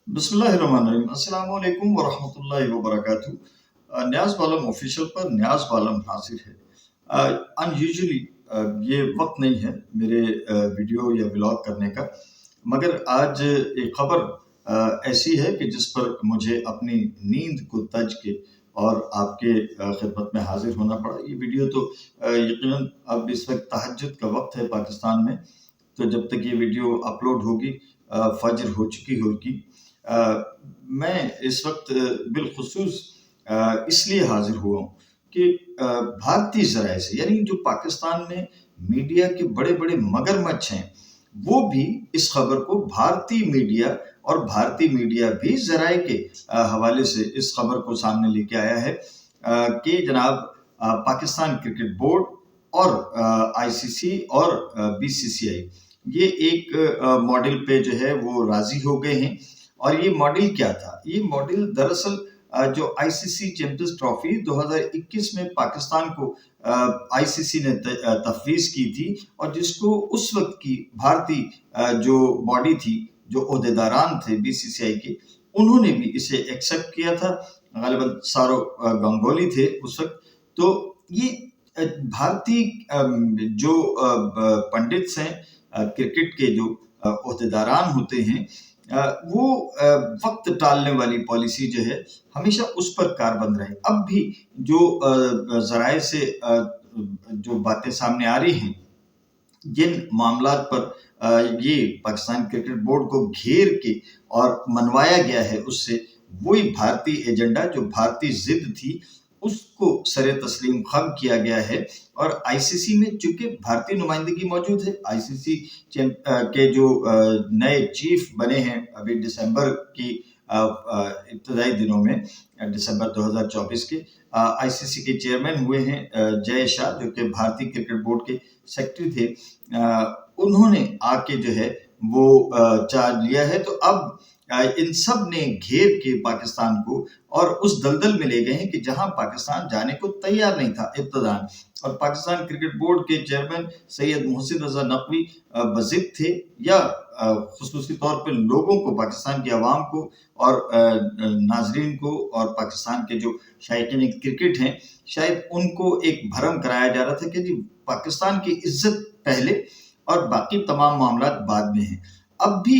बिस्मिल्लाहिर्रहमानिर्रहीम। अस्सलाम वालेकुम वरहमतुल्लाहि वबरकातुहू। न्याज़ बालम ऑफिशियल पर न्याज़ बालम हाजिर है। अनयूजुअली ये वक्त नहीं है मेरे वीडियो या व्लॉग करने का, मगर आज एक खबर ऐसी है कि जिस पर मुझे अपनी नींद को तज के और आपके खिदमत में हाजिर होना पड़ा। ये वीडियो तो यकीनन अब इस वक्त तहज्जुद का वक्त है पाकिस्तान में, तो जब तक ये वीडियो अपलोड होगी फज्र हो चुकी होगी। मैं इस वक्त बिलखुसूस इसलिए हाजिर हुआ हूँ कि भारतीय ज़राए से, यानी जो पाकिस्तान में मीडिया के बड़े बड़े मगरमच्छ हैं, वो भी इस खबर को भारतीय मीडिया और भारतीय मीडिया भी ज़राए के हवाले से इस खबर को सामने लेके आया है कि जनाब पाकिस्तान क्रिकेट बोर्ड और आईसीसी और बीसीसीआई ये एक मॉडल पे जो है वो राजी हो गए हैं। और ये मॉडल क्या था? ये मॉडल दरअसल जो आईसीसी चैंपियंस ट्रॉफी 2021 में पाकिस्तान को आईसीसी ने तफवीज़ की थी, और जिसको उस वक्त की भारतीय जो बॉडी थी, जो ओहदेदारान थे बीसीसीआई के, उन्होंने भी इसे एक्सेप्ट किया था। गालिबन सारो गंगोली थे उस वक्त। तो ये भारतीय जो पंडित्स हैं, क्रिकेट के जो ओहदेदारान होते हैं, वो वक्त टालने वाली पॉलिसी जो है हमेशा उस पर कारबंद रहे। अब भी जो ज़राए से जो बातें सामने आ रही हैं, जिन मामलात पर ये पाकिस्तान क्रिकेट बोर्ड को घेर के और मनवाया गया है, उससे वही भारतीय एजेंडा, जो भारतीय जिद थी, उसको सरे तस्लीम खम किया गया है। और आईसीसी में चूंकि भारतीय नुमाइंदगी मौजूद है, आईसीसी के जो नए चीफ बने हैं अभी दिसंबर की इब्तदाई दिनों में, दिसंबर 2024 के आईसीसी के चेयरमैन हुए हैं जय शाह, जो कि भारतीय क्रिकेट बोर्ड के सेक्रेटरी थे। उन्होंने आके जो है वो चार्ज लिया है। तो अब इन सब ने घेर के पाकिस्तान को और उस दलदल में ले गए हैं कि जहां पाकिस्तान जाने को तैयार नहीं था इब्तदान। और पाकिस्तान क्रिकेट बोर्ड के चेयरमैन सैयद मोहसिन रजा नकवी बज़िद थे, या खुसूसी तौर पर लोगों को, पाकिस्तान की आवाम को और नाजरीन को और पाकिस्तान के जो शायकीन क्रिकेट हैं, शायद उनको एक भरम कराया जा रहा था कि जी पाकिस्तान की इज्जत पहले और बाकी तमाम मामला बाद में हैं। अब भी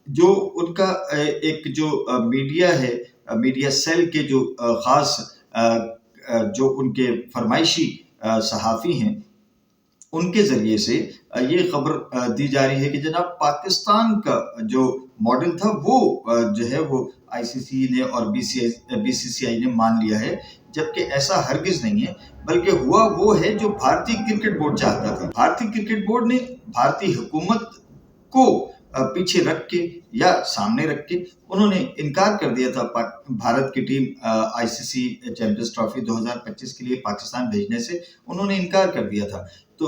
जो उनका एक जो मीडिया है, मीडिया सेल के जो खास जो उनके फरमाइशी सहाफ़ी हैं, उनके ज़रिए से ये खबर दी जा रही है कि जनाब पाकिस्तान का जो मॉडल था वो जो है वो आईसीसी ने और बीसीसीआई ने मान लिया है, जबकि ऐसा हरगिज़ नहीं है। बल्कि हुआ वो है जो भारतीय क्रिकेट बोर्ड चाहता था। भारतीय क्रिकेट बोर्ड ने भारतीय हुकूमत को पीछे रख के या सामने रख के उन्होंने इनकार कर दिया था भारत की टीम आईसीसी चैंपियंस ट्रॉफी 2025 के लिए पाकिस्तान भेजने से उन्होंने इनकार कर दिया था। तो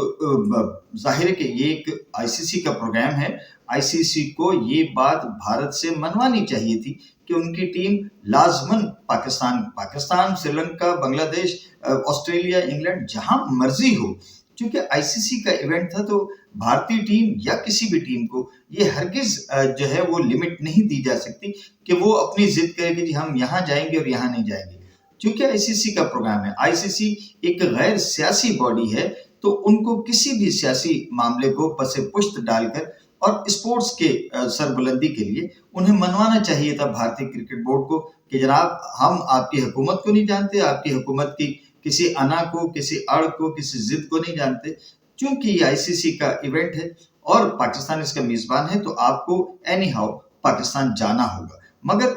जाहिर है कि ये एक आईसीसी का प्रोग्राम है। आईसीसी को ये बात भारत से मनवानी चाहिए थी कि उनकी टीम लाजमन पाकिस्तान, श्रीलंका, बांग्लादेश, ऑस्ट्रेलिया, इंग्लैंड, जहां मर्जी हो, क्योंकि आईसीसी का इवेंट था, तो भारतीय टीम या किसी भी टीम को ये हरगिज जो है वो लिमिट नहीं दी जा सकती कि वो अपनी जिद करे कि जी हम यहाँ जाएंगे और यहाँ नहीं जाएंगे। क्योंकि आईसीसी का प्रोग्राम है, आईसीसी एक गैर सियासी बॉडी है, तो उनको किसी भी सियासी मामले को पसे पुश्त डालकर और स्पोर्ट्स के सरबुलंदी के लिए उन्हें मनवाना चाहिए था भारतीय क्रिकेट बोर्ड को कि जनाब हम आपकी हुकूमत को नहीं जानते, आपकी हुकूमत की किसी अना को, किसी अड़ को, किसी जिद को नहीं जानते। चूंकि ये आईसीसी का इवेंट है और पाकिस्तान इसका मेजबान है, तो आपको एनी हाउ पाकिस्तान जाना होगा। मगर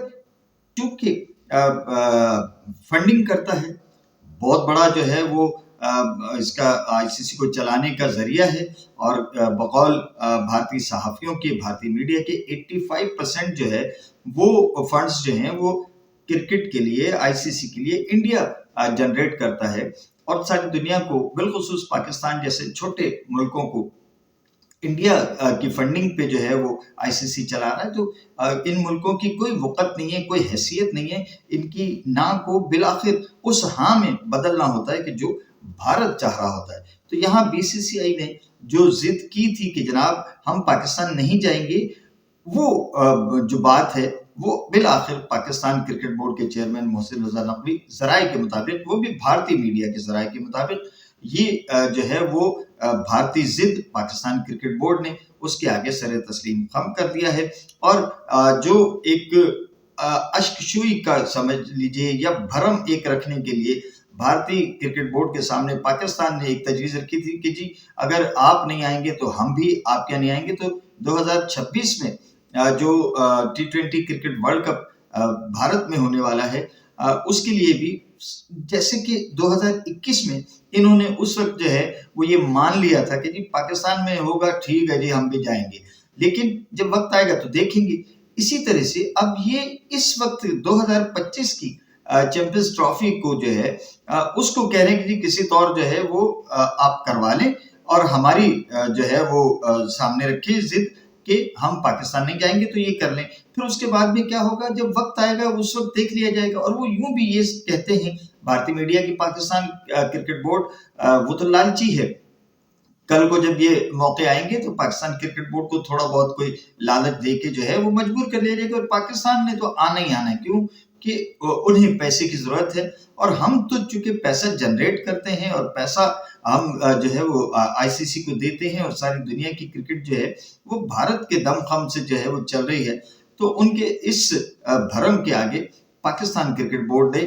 चूंकि फंडिंग करता है, बहुत बड़ा जो है वो इसका आईसीसी को चलाने का जरिया है, और बकौल भारतीय सहाफ़ियों के, भारतीय मीडिया के 85% जो है वो फंड्स जो हैं वो क्रिकेट के लिए, आईसीसी के लिए इंडिया जनरेट करता है। और सारी दुनिया को, बिलखुसूस पाकिस्तान जैसे छोटे मुल्कों को, इंडिया की फंडिंग पे जो है वो आईसीसी चला रहा है। तो इन मुल्कों की कोई वक़्त नहीं है, कोई हैसियत नहीं है, इनकी ना को बिलाखिर उस हाँ में बदलना होता है कि जो भारत चाह रहा होता है। तो यहाँ बीसीसीआई ने जो जिद की थी कि जनाब हम पाकिस्तान नहीं जाएंगे, वो जो बात है وہ بالآخر پاکستان کرکٹ بورڈ کے چیئرمین محسن رضا نقوی ذرائع کے مطابق، وہ بھی بھارتی میڈیا کے ذرائع کے مطابق، یہ جو ہے وہ بھارتی ضد پاکستان کرکٹ بورڈ نے اس کے آگے سر تسلیم خم کر دیا ہے، اور جو ایک اشک شوئی کا سمجھ لیجئے یا بھرم ایک رکھنے کے لیے بھارتی کرکٹ بورڈ کے سامنے پاکستان نے ایک تجویز رکھی تھی کہ جی اگر آپ نہیں آئیں گے تو ہم بھی آپ کیا نہیں آئیں گے، تو 2026 میں جو T20 cricket world cup Bharat میں ہونے والا ہے، اس کے لیے بھی جیسے کہ 2021 میں انہوں نے اس وقت جو ہے وہ یہ مان لیا تھا کہ جی پاکستان میں ہوگا، ٹھیک ہے جی ہم بھی جائیں گے، لیکن جب وقت آئے گا تو دیکھیں گے۔ اسی طرح سے اب یہ اس وقت 2025 کی چیمپئنز ٹرافی کو جو ہے اس کو کہہ رہے ہیں کہ جی کسی طور جو ہے وہ آپ کروا لیں اور ہماری جو ہے وہ سامنے رکھیں ضد کہ ہم پاکستان نہیں جائیں گے تو یہ کر لیں، پھر اس کے بعد میں کیا ہوگا جب وقت آئے گا اس وقت دیکھ لیا جائے گا۔ اور وہ یوں بھی یہ کہتے ہیں بھارتی میڈیا کی پاکستان کرکٹ بورڈ وہ تو لالچی ہے، کل کو جب یہ موقع آئیں گے تو پاکستان کرکٹ بورڈ کو تھوڑا بہت کوئی لالچ دے کے جو ہے وہ مجبور کر لیا جائے گا، اور پاکستان نے تو آنا ہی آنا ہے، کیوں کہ انہیں پیسے کی ضرورت ہے، اور ہم تو چونکہ پیسہ جنریٹ کرتے ہیں اور پیسہ ہم جو ہے وہ ICC کو دیتے ہیں، اور ساری دنیا کی کرکٹ جو ہے وہ بھارت کے دم خم سے جو ہے وہ چل رہی ہے، تو ان کے اس بھرم کے آگے پاکستان کرکٹ بورڈ نے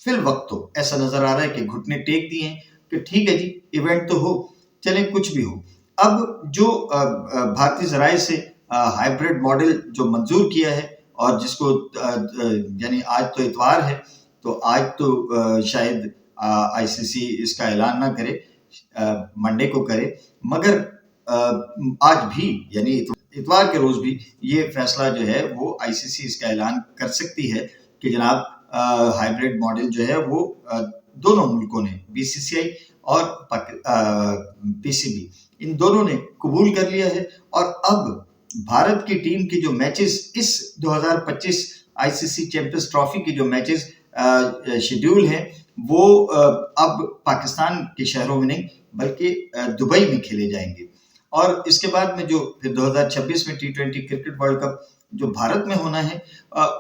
فی الوقت تو ایسا نظر آ رہا ہے کہ گھٹنے ٹیک دیے ہیں کہ ٹھیک ہے جی ایونٹ تو ہو، چلیں کچھ بھی ہو۔ اب جو بھارتی ذرائع سے ہائیبریڈ ماڈل جو منظور کیا ہے، اور جس کو یعنی آج تو اتوار ہے تو آج تو شاید ICC اس کا اعلان نہ کرے، منڈے کو کرے، مگر آج بھی یعنی اتوار کے روز بھی یہ فیصلہ جو ہے وہ ICC اس کا اعلان کر سکتی ہے کہ جناب ہائیبریڈ ماڈل جو ہے وہ دونوں ملکوں نے BCCI اور PCB ان دونوں نے قبول کر لیا ہے، اور اب بھارت کی ٹیم کی جو میچز اس 2025 ICC چیمپئنز ٹرافی کی جو میچز شیڈیول ہیں وہ اب پاکستان کے شہروں میں نہیں بلکہ دبئی میں کھیلے جائیں گے، اور اس کے بعد میں جو پھر 2026 میں T20 کرکٹ ورلڈ کپ جو بھارت میں ہونا ہے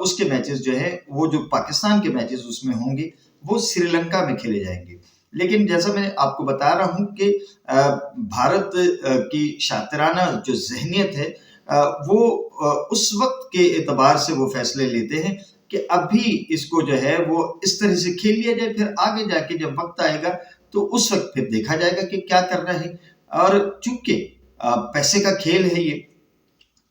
اس کے میچز جو ہے وہ جو پاکستان کے میچز اس میں ہوں گے وہ سری لنکا میں کھیلے جائیں گے۔ لیکن جیسا میں آپ کو بتا رہا ہوں کہ بھارت کی شاطرانہ جو ذہنیت ہے وہ اس وقت کے اعتبار سے وہ فیصلے لیتے ہیں کہ ابھی اس کو جو ہے وہ اس طرح سے کھیل لیا جائے، پھر آگے جا کے جب وقت آئے گا تو اس وقت پھر دیکھا جائے گا کہ کیا کرنا ہے۔ اور چونکہ پیسے کا کھیل ہے یہ،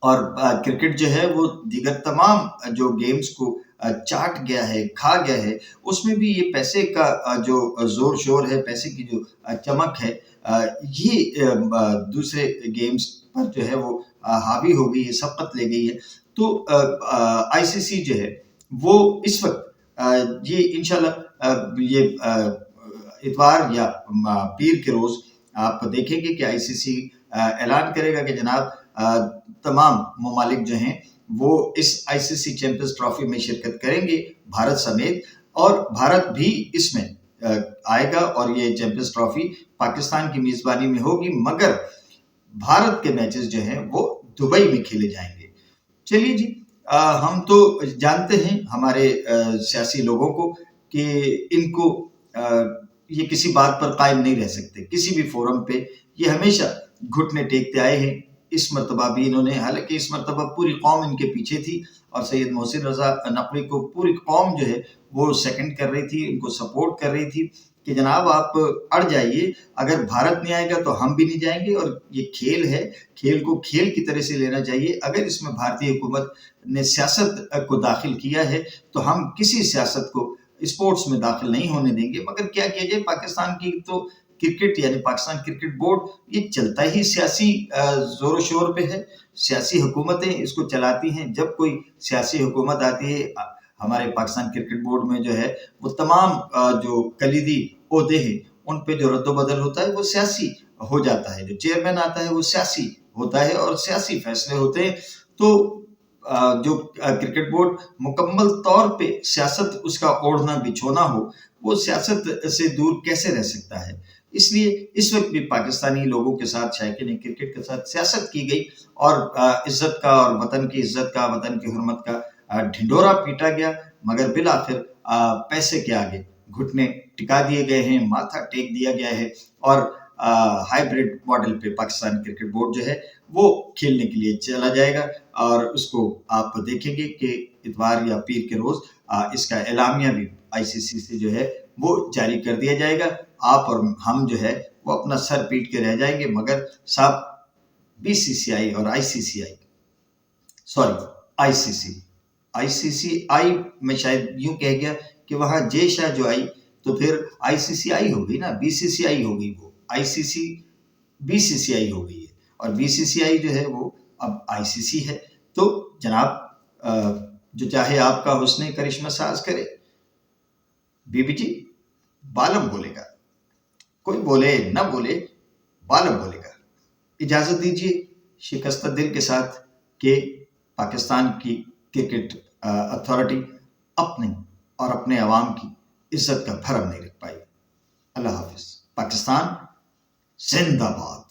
اور کرکٹ جو ہے وہ دیگر تمام جو گیمز کو چاٹ گیا ہے، کھا گیا ہے، اس میں بھی یہ پیسے کا جو زور شور ہے، پیسے کی جو چمک ہے، یہ دوسرے گیمز پر جو ہے وہ حاوی ہو گئی ہے، سبقت لے گئی ہے۔ تو ICC جو ہے وہ اس وقت یہ انشاءاللہ یہ اتوار یا پیر کے روز آپ دیکھیں گے کہ ICC اعلان کرے گا کہ جناب تمام ممالک جو ہیں وہ اس ICC چیمپئنز ٹرافی میں شرکت کریں گے بھارت سمیت، اور بھارت بھی اس میں آئے گا، اور یہ چیمپئنز ٹرافی پاکستان کی میزبانی میں ہوگی، مگر بھارت کے میچز جو ہیں وہ دبئی میں کھیلے جائیں گے۔ چلیے جی، ہم تو جانتے ہیں ہمارے سیاسی لوگوں کو کہ ان کو یہ کسی بات پر قائم نہیں رہ سکتے، کسی بھی فورم پہ یہ ہمیشہ گھٹنے ٹیکتے آئے ہیں۔ اس مرتبہ بھی انہوں نے، حالانکہ اس مرتبہ پوری قوم ان کے پیچھے تھی، اور سید محسن رضا نقوی کو پوری قوم جو ہے وہ سیکنڈ کر رہی تھی، ان کو سپورٹ کر رہی تھی کہ جناب آپ اڑ جائیے، اگر بھارت نہیں آئے گا تو ہم بھی نہیں جائیں گے، اور یہ کھیل ہے، کھیل کو کھیل کی طرح سے لینا چاہیے۔ اگر اس میں بھارتی حکومت نے سیاست کو داخل کیا ہے تو ہم کسی سیاست کو اسپورٹس میں داخل نہیں ہونے دیں گے، مگر کیا کیا جائے، پاکستان کی تو کرکٹ یعنی پاکستان کرکٹ بورڈ یہ چلتا ہی سیاسی زور و شور پہ ہے، سیاسی حکومتیں اس کو چلاتی ہیں، جب کوئی سیاسی حکومت آتی ہے ہمارے پاکستان کرکٹ بورڈ میں جو ہے وہ تمام جو کلیدی عہدے ہیں ان پہ جو رد و بدل ہوتا ہے وہ سیاسی ہو جاتا ہے، جو چیئرمین آتا ہے وہ سیاسی ہوتا ہے اور سیاسی فیصلے ہوتے ہیں، تو جو کرکٹ بورڈ مکمل طور پہ سیاست اس کا اوڑھنا بچھونا ہو، وہ سیاست سے دور کیسے رہ سکتا ہے؟ اس لیے اس وقت بھی پاکستانی لوگوں کے ساتھ، شائقین کرکٹ کے ساتھ سیاست کی گئی، اور عزت کا اور وطن کی عزت کا، وطن کی حرمت کا ढिंडोरा पीटा गया, मगर बिलाखिर पैसे के आगे घुटने टिका दिए गए हैं, माथा टेक दिया गया है और हाइब्रिड मॉडल पे पाकिस्तान क्रिकेट बोर्ड जो है वो खेलने के लिए चला जाएगा और उसको आप देखेंगे कि इतवार या पीर के रोज इसका एलामिया भी आईसीसी से जो है वो जारी कर दिया जाएगा। आप और हम जो है वो अपना सर पीट के रह जाएंगे, मगर साहब बीसीसीआई और आईसीसीआई, सॉरी आईसीसीआई में शायद यूं कह गया कि वहां जे शाह जो आई तो फिर आईसीसीआई हो गई ना, बीसीसीआई हो गई, वो आईसीसी बीसीसीआई हो गई है और बीसीसीआई जो है वो अब आईसीसी है। तो जनाब जो चाहे आपका हुस्ने करिश्मा साज करे, बीबी जी बालम बोलेगा, कोई बोले ना बोले बालम बोलेगा। इजाजत दीजिए शिकस्त दिल के साथ कि पाकिस्तान की क्रिकेट अथॉरिटी अपने और अपने अवाम की इज्जत का भरम नहीं रख पाई। अल्लाह हाफिज। पाकिस्तान जिंदाबाद।